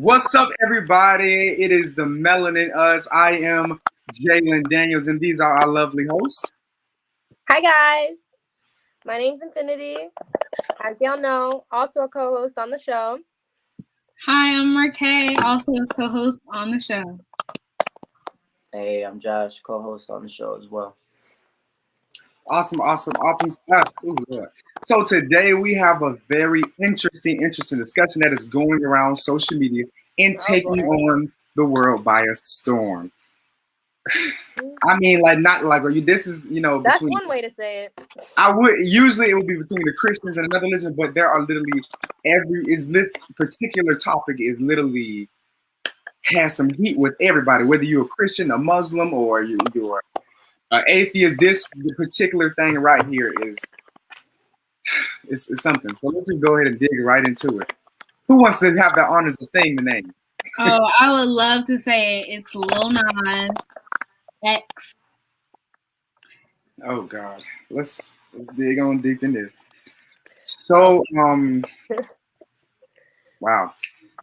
What's up, everybody? It is the Melanin In Us. I am Jalen Daniels, and these are our lovely hosts. Hi, guys. My name's Infinity. As y'all know, also a co-host on the show. Hi, I'm Marquez, also a co-host on the show. Hey, I'm Josh, co-host on the show as well. Awesome stuff. Ooh, Lord. So today we have a very interesting discussion that is going around social media and taking on the world by a storm. I mean, this is, that's one way to say it. Usually it would be between the Christians and another religion, but there are literally this particular topic is literally has some heat with everybody, whether you're a Christian, a Muslim, or you're an atheist. This particular thing right here is something. So let's just go ahead and dig right into it. Who wants to have the honors of saying the name? Oh, I would love to say it. It's Lil Nas X. Oh God, let's dig on deep in this. So wow.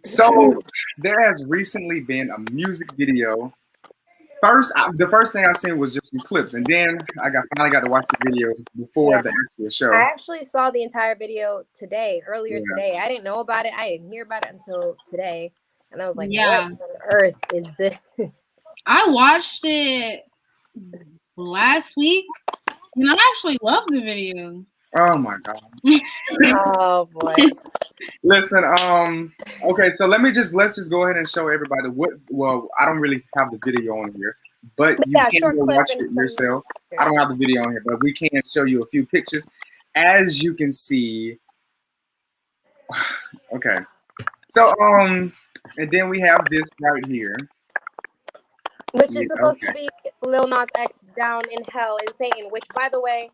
So there has recently been a music video. The first thing I seen was just some clips, and then I finally got to watch the video before the actual show. I actually saw the entire video earlier today. I didn't know about it. I didn't hear about it until today, and I was like, "What on earth is this?" I watched it last week, and I actually loved the video. Oh my God. Oh boy. Listen, okay, so let's just go ahead and show everybody I don't really have the video on here, but you can go watch it yourself. I don't have the video on here, but we can show you a few pictures. As you can see, okay. So and then we have this right here. Which is supposed to be Lil Nas X down in hell and Satan, which, by the way,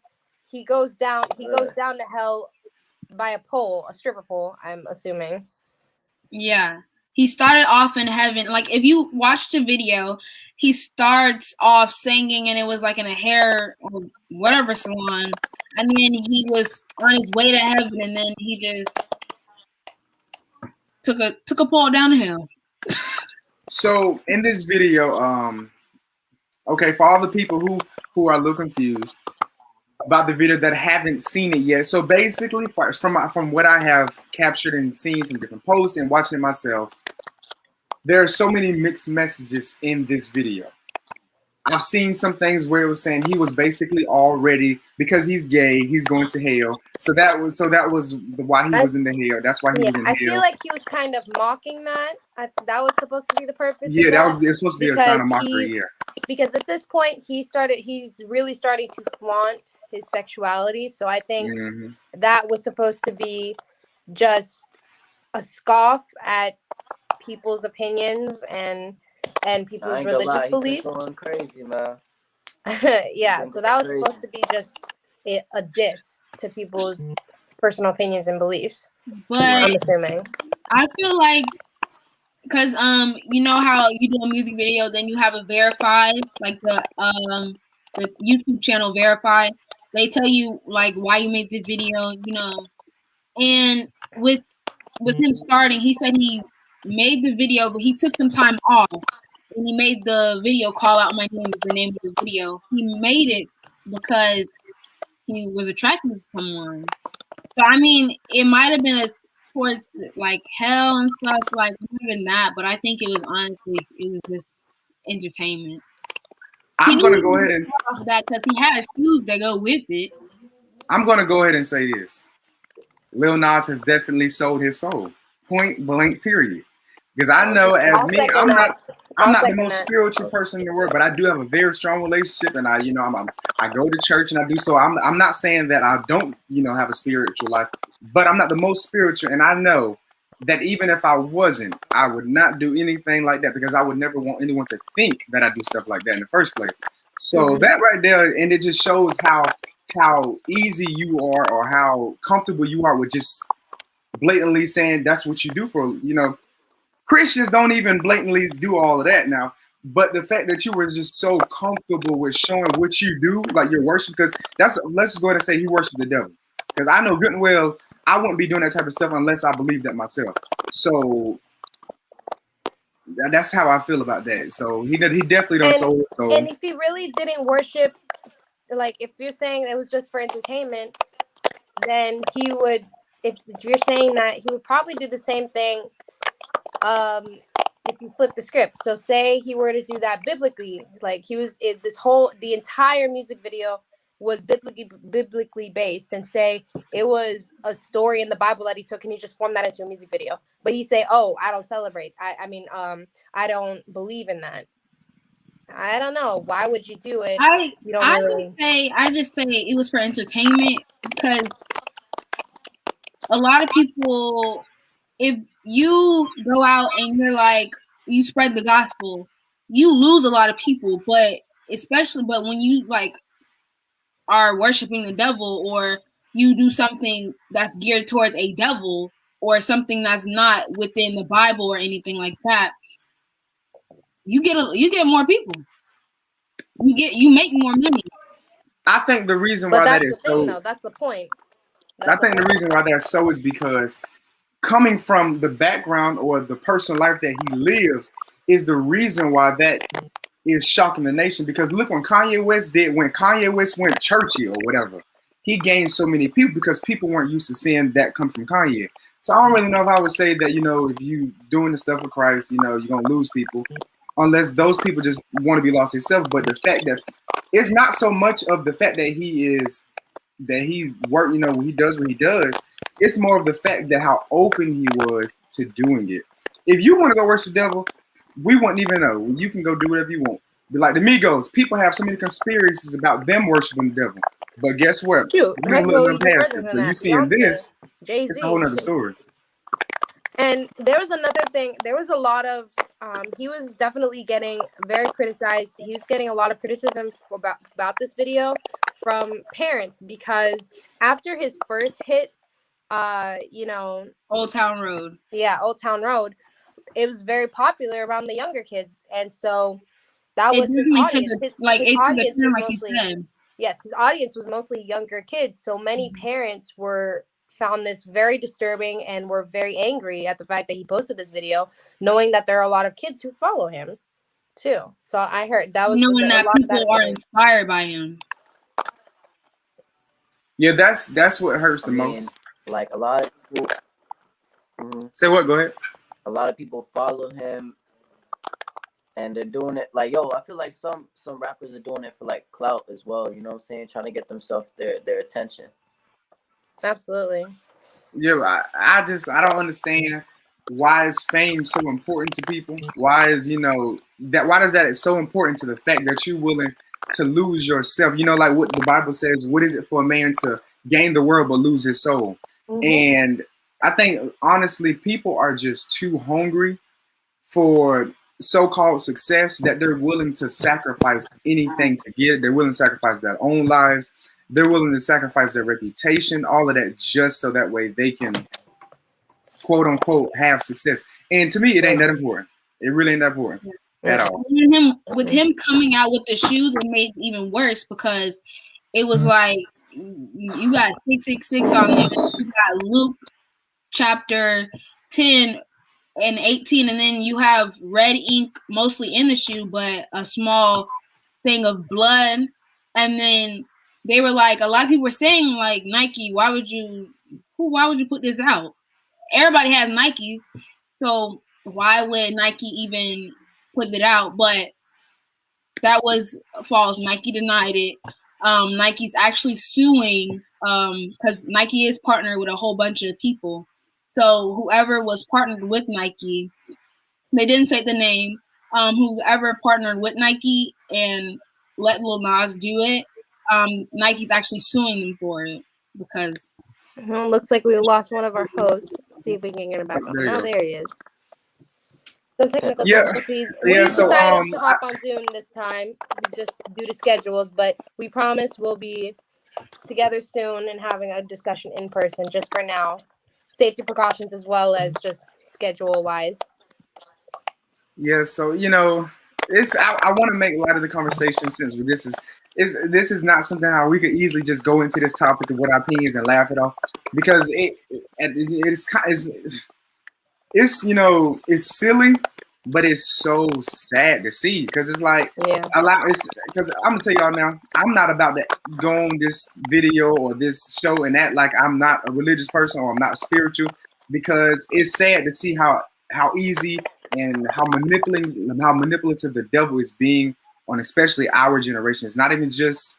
he goes down to hell by a stripper pole, I'm assuming. Yeah. He started off in heaven. Like, if you watch the video, he starts off singing, and it was like in a hair or whatever salon. And then he was on his way to heaven, and then he just took a pole down the hill. So in this video, okay, for all the people who are a little confused about the video that haven't seen it yet. So basically, from what I have captured and seen from different posts and watching it myself, there are so many mixed messages in this video. I've seen some things where it was saying he was basically already, because he's gay, he's going to hell. So that was why he was in the hell. That's why he was in hell. I feel like he was kind of mocking that. That was supposed to be the purpose. Yeah, it was supposed to be a sign of mockery. Yeah. Because at this point he's really starting to flaunt his sexuality. So I think that was supposed to be just a scoff at people's opinions and people's religious beliefs. Going crazy, man. Yeah, so that was supposed to be just a diss to people's personal opinions and beliefs. But I'm assuming. I feel like, because you know how you do a music video, then you have a verified, like the YouTube channel verified. They tell you like why you made the video, And with him starting, he said he made the video, but he took some time off. And he made the video Call Out My Name is the name of the video. He made it because he was attracted to someone. So I mean, it might have been towards like hell and stuff, like even that, but I think it was just entertainment. I'm gonna go ahead and that because he has shoes that go with it. I'm gonna go ahead and say this. Lil Nas has definitely sold his soul. Point blank, period. Because I know I'm not the most spiritual person in the world, but I do have a very strong relationship, and I go to church and I do so. I'm not saying that I don't, have a spiritual life, but I'm not the most spiritual, and I know that even if I wasn't, I would not do anything like that because I would never want anyone to think that I do stuff like that in the first place. So that right there, and it just shows how easy you are or how comfortable you are with just blatantly saying that's what you do for, Christians don't even blatantly do all of that now, but the fact that you were just so comfortable with showing what you do, like your worship, because let's just go ahead and say he worshiped the devil. Because I know good and well I wouldn't be doing that type of stuff unless I believe that myself. So That's how I feel about that. So he definitely don't sold his soul. And if he really didn't worship, like if you're saying it was just for entertainment, then he would. If you're saying that, he would probably do the same thing. If you flip the script, so say he were to do that biblically, like the entire music video was biblically based, and say it was a story in the Bible that he took and he just formed that into a music video. But he say, "Oh, I don't celebrate. I don't believe in that." I don't know. Why would you do it? I just say it was for entertainment, because a lot of people, if you go out and you're like, you spread the gospel, you lose a lot of people. But when you like are worshiping the devil, or you do something that's geared towards a devil, or something that's not within the Bible or anything like that, you get more people. You make more money. I think the reason why that is so. Though, that's the point. I think the reason why that's so is because coming from the background or the personal life that he lives is the reason why that is shocking the nation. Because look, when Kanye West went churchy or whatever, he gained so many people because people weren't used to seeing that come from Kanye. So I don't really know if I would say that, if you doing the stuff for Christ, you're going to lose people. Unless those people just want to be lost himself. But the fact that it's not so much of the fact that he's work, he does what he does. It's more of the fact that how open he was to doing it. If you want to go worship the devil, we wouldn't even know. You can go do whatever you want. But like the Migos, people have so many conspiracies about them worshiping the devil. But guess what? You seeing this, Jay-Z. It's a whole nother story. And there was another thing. There was a lot of, he was definitely getting very criticized. He was getting a lot of criticism about this video from parents, because after his first hit, Old Town Road. Yeah, Old Town Road. It was very popular around the younger kids. And so that was his audience. His audience was mostly, yes, his audience was mostly younger kids. So many parents found this very disturbing and were very angry at the fact that he posted this video, knowing that there are a lot of kids who follow him too. So I heard that was knowing that people are inspired by him. Yeah, that's what hurts the most. Like a lot of people. Say what? Go ahead. A lot of people follow him, and they're doing it like, I feel like some rappers are doing it for like clout as well. You know what I'm saying? Trying to get themselves their attention. Absolutely. Yeah, I don't understand why is fame so important to people. Why is why does that is so important to the fact that you're willing to lose yourself? Like what the Bible says, what is it for a man to gain the world but lose his soul? Mm-hmm. And I think honestly, people are just too hungry for so-called success that they're willing to sacrifice anything to get it. They're willing to sacrifice their own lives. They're willing to sacrifice their reputation, all of that, just so that way they can, quote unquote, have success. And to me, it ain't that important. It really ain't that important at all. With him coming out with the shoes, it made it even worse, because it was like you got 666 on there. You got Luke chapter 10 and 18, and then you have red ink mostly in the shoe, but a small thing of blood. And then they were like, a lot of people were saying like, Nike, why would you put this out? Everybody has Nikes, so why would Nike even put it out? But that was false. Nike denied it. Nike's actually suing because Nike is partnered with a whole bunch of people. So whoever was partnered with Nike, they didn't say the name, whoever partnered with Nike and let Lil Nas do it, Nike's actually suing them for it, because looks like we lost one of our hosts. Let's see if we can get him back on. Oh, there he is. Some technical difficulties. We decided to hop on Zoom this time, just due to schedules, but we promise we'll be together soon and having a discussion in person. Just for now, safety precautions as well as just schedule-wise. Yeah, so I want to make a lot of the conversation, since this is not something how we could easily just go into this topic of what our opinions and laugh it off, because it's silly, but it's so sad to see because it's like a lot. It's because I'm gonna tell y'all now, I'm not about to go on this video or this show and act like I'm not a religious person or I'm not spiritual, because it's sad to see how easy and how manipulative the devil is being on especially our generation. It's not even just,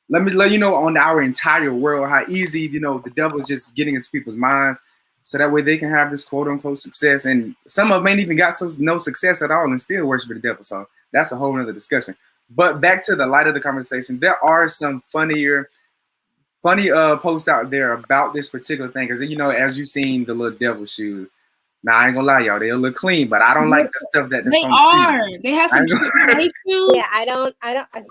let me let you know, on our entire world, how easy, the devil is just getting into people's minds, so that way they can have this quote unquote success. And some of them ain't even got no success at all and still worship the devil. So that's a whole nother discussion. But back to the light of the conversation, there are some funny posts out there about this particular thing. Because, as you've seen the little devil shoes. Now, I ain't gonna lie, y'all, they look clean, but I don't like the stuff that's they on are. the They have some shoes. Yeah, I don't.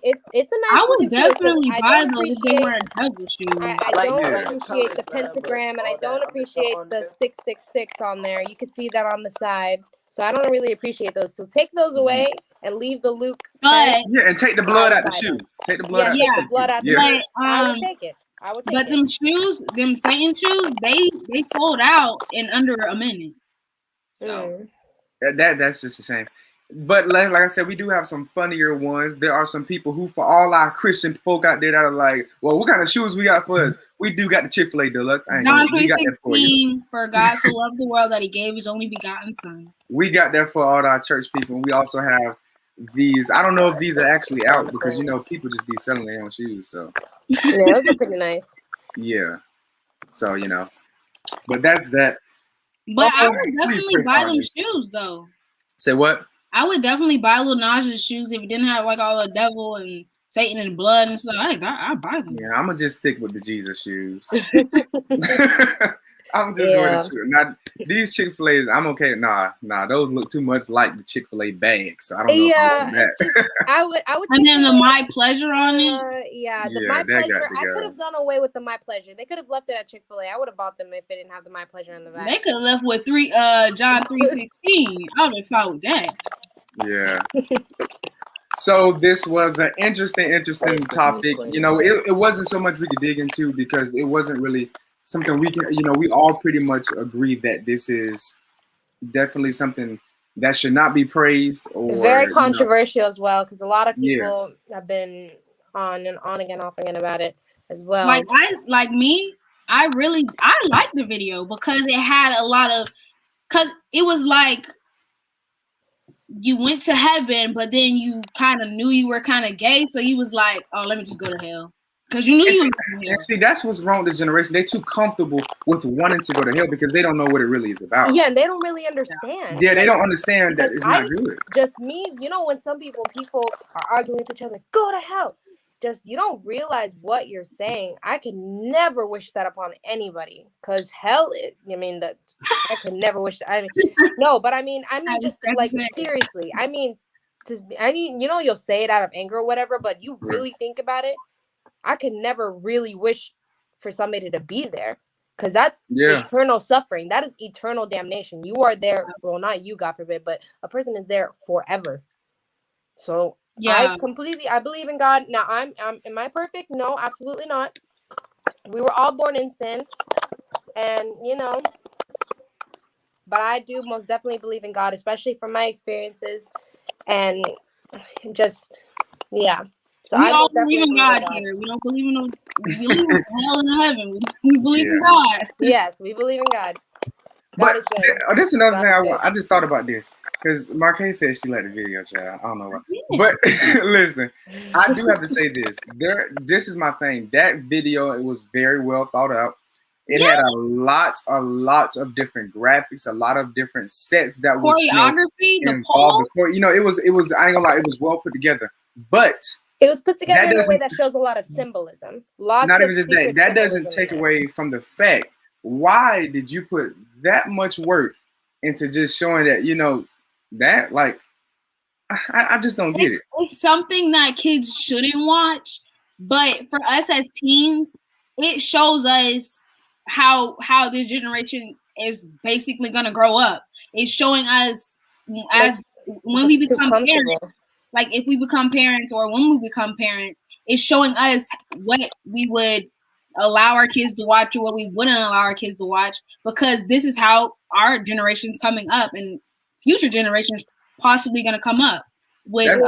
It's a nice. I would definitely buy those if they appreciate- weren't devil shoes. I don't appreciate the pentagram, and I don't appreciate the 666 on there. You can see that on the side, so I don't really appreciate those. So take those away and leave the Luke. But and take the blood out the shoe. Take the blood out. Yeah, the blood out the shoe. I would take it. But them shoes, them Satan shoes, they sold out in under a minute. So that's just a shame. But like I said, we do have some funnier ones. There are some people who, for all our Christian folk out there that are like, well, what kind of shoes we got for us? We do got the Chick-fil-A Deluxe. John 3:16, for God so loved the world that he gave his only begotten son. We got that for all our church people. And we also have these. I don't know if these are actually out because, people just be selling their own shoes. So yeah, those are pretty nice. Yeah. So, but that's that. But I would definitely buy them shoes, though. Say what? I would definitely buy Lil Nas shoes if it didn't have like all the devil and Satan and blood and stuff. I'd buy them. Yeah, I'm gonna just stick with the Jesus shoes. I'm just going to shoot. Now, these Chick-fil-A's, I'm okay. Nah, those look too much like the Chick-fil-A bag, so I don't know. I would. And then the My Pleasure on it. The My Pleasure. I could have done away with the My Pleasure. They could have left it at Chick-fil-A. I would have bought them if they didn't have the My Pleasure in the bag. They could have left with John 3:16. I would have fought with that. Yeah. So this was an interesting topic. It wasn't so much we could dig into because it wasn't really something we can, we all pretty much agree that this is definitely something that should not be praised, or very controversial as well, because a lot of people have been on again, off again about it as well. I liked the video because it had a lot of, because it was like you went to heaven, but then you kind of knew you were kind of gay, so you was like, oh, let me just go to hell. Because you knew see, that's what's wrong with this generation. They're too comfortable with wanting to go to hell because they don't know what it really is about. Yeah, and they don't really understand. Yeah, they don't understand that it's not good. Just me, when some people are arguing with each other, go to hell. Just, you don't realize what you're saying. I could never wish that upon anybody, because hell, I could never wish that. I mean, just like seriously. You'll say it out of anger or whatever, but you really think about it. I could never really wish for somebody to be there, because that's eternal suffering. That is eternal damnation. You are there. Well, not you, God forbid, but a person is there forever. So I believe in God. Now, am I perfect? No, absolutely not. We were all born in sin, and but I do most definitely believe in God, especially from my experiences, and just So we all believe in God here. We don't believe in we believe in hell and heaven. We believe in God. Yes, we believe in God. But this is another thing I just thought about this, because Marquez said she liked the video, child. I don't know why. But listen, I do have to say this. This is my thing. That video, it was very well thought out. It had a lot of different graphics, a lot of different sets that was choreography, the pole. It was. I ain't gonna lie, it was well put together. But it was put together in a way that shows a lot of symbolism. Not even just that. That doesn't take away from the fact. Why did you put that much work into just showing that, that, like, I just don't get it. It's something that kids shouldn't watch, but for us as teens, it shows us how this generation is basically gonna grow up. It's showing us as when we become parents. Like if we become parents or when we become parents, it's showing us what we would allow our kids to watch or what we wouldn't allow our kids to watch, because this is how our generation's coming up and future generations possibly gonna come up with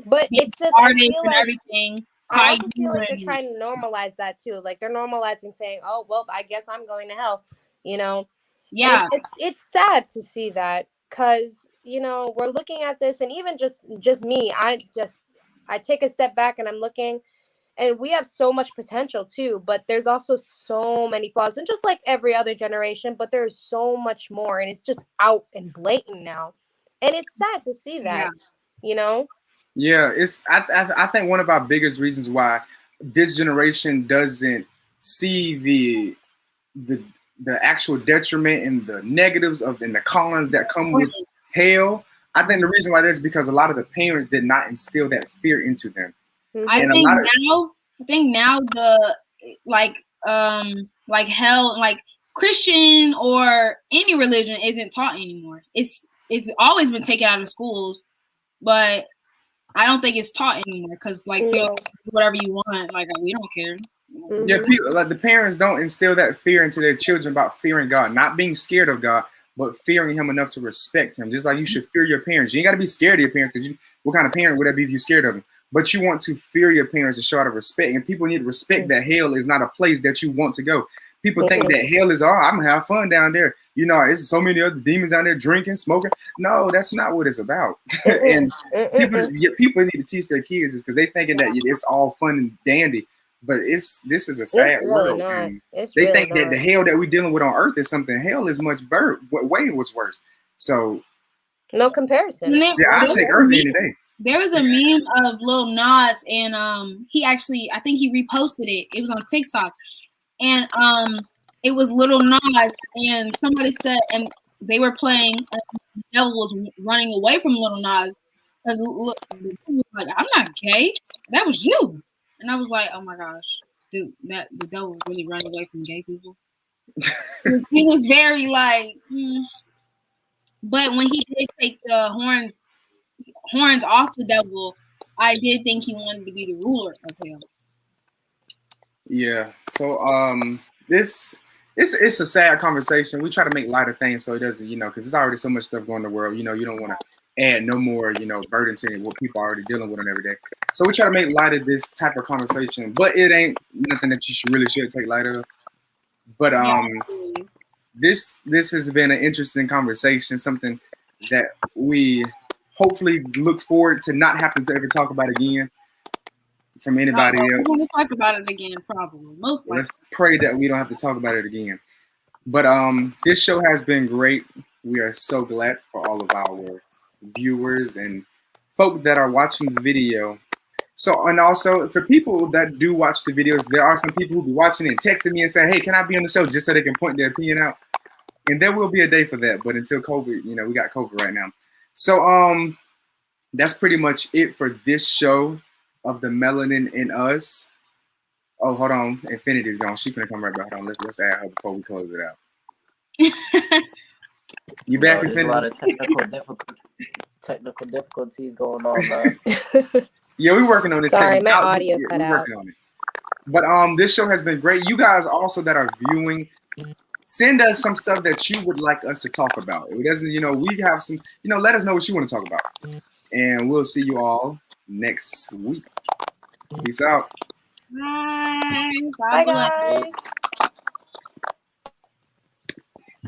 but it's just artists and everything. I also feel like they're trying to normalize that too. Like they're normalizing saying, "Oh, well, I guess I'm going to hell," you know. Yeah, it's sad to see that because we're looking at this, and even just me, I take a step back and I'm looking, and we have so much potential too, but there's also so many flaws, and just like every other generation, but there's so much more, and it's just out and blatant now, and it's sad to see that, Yeah, it's I think one of our biggest reasons why this generation doesn't see the actual detriment and the negatives and the cons that come with hell. I think the reason why that's because a lot of the parents did not instill that fear into them. I think now the like hell, like Christian or any religion isn't taught anymore. It's always been taken out of schools, but I don't think it's taught anymore because like you do whatever you want, like we don't care. Yeah, people, like the parents don't instill that fear into their children about fearing God, not being scared of God, but fearing Him enough to respect Him. Just like you should fear your parents. You ain't got to be scared of your parents because what kind of parent would that be if you're scared of them? But you want to fear your parents and show out of respect. And people need to respect that hell is not a place that you want to go. People think that hell is, I'm gonna have fun down there. It's so many other demons down there drinking, smoking. No, that's not what it's about. And people need to teach their kids this because they thinking that it's all fun and dandy. But this is a sad world. They think that the hell that we're dealing with on earth is something. Hell is way worse. So no comparison. I take earth any day. There was a meme of Lil Nas, and he actually, I think he reposted it. It was on TikTok, and it was Lil Nas, and somebody said, and they were playing. The devil was running away from Lil Nas because like, I'm not gay. That was you. And I was like, oh my gosh, dude, the devil was really running away from gay people. He was very like, But when he did take the horns off the devil, I did think he wanted to be the ruler of hell. Yeah. So it's a sad conversation. We try to make light of things so it doesn't, because there's already so much stuff going in the world. You don't want to add no more, burden to what people are already dealing with on every day. So we try to make light of this type of conversation, but it ain't nothing that you should take light of. But this has been an interesting conversation, something that we hopefully look forward to not having to ever talk about again from anybody else. We're going to talk about it again, probably. Most likely. Let's pray that we don't have to talk about it again. But this show has been great. We are so glad for all of our viewers and folk that are watching this video. So, and also for people that do watch the videos, there are some people who be watching and texting me and saying, hey, can I be on the show, just so they can point their opinion out. And there will be a day for that. But until COVID, we got COVID right now. So that's pretty much it for this show of the Melanin In Us. Oh, hold on. Infinity's gone. She's gonna come right back. Hold on. Let's add her before we close it out. You back, Infinity? There's a lot of technical difficulties going on now. Yeah, we're working on this. Sorry, my audio cut out. But this show has been great. You guys also that are viewing, send us some stuff that you would like us to talk about. It doesn't, we have some, let us know what you want to talk about. And we'll see you all next week. Peace out. Bye. Bye, guys.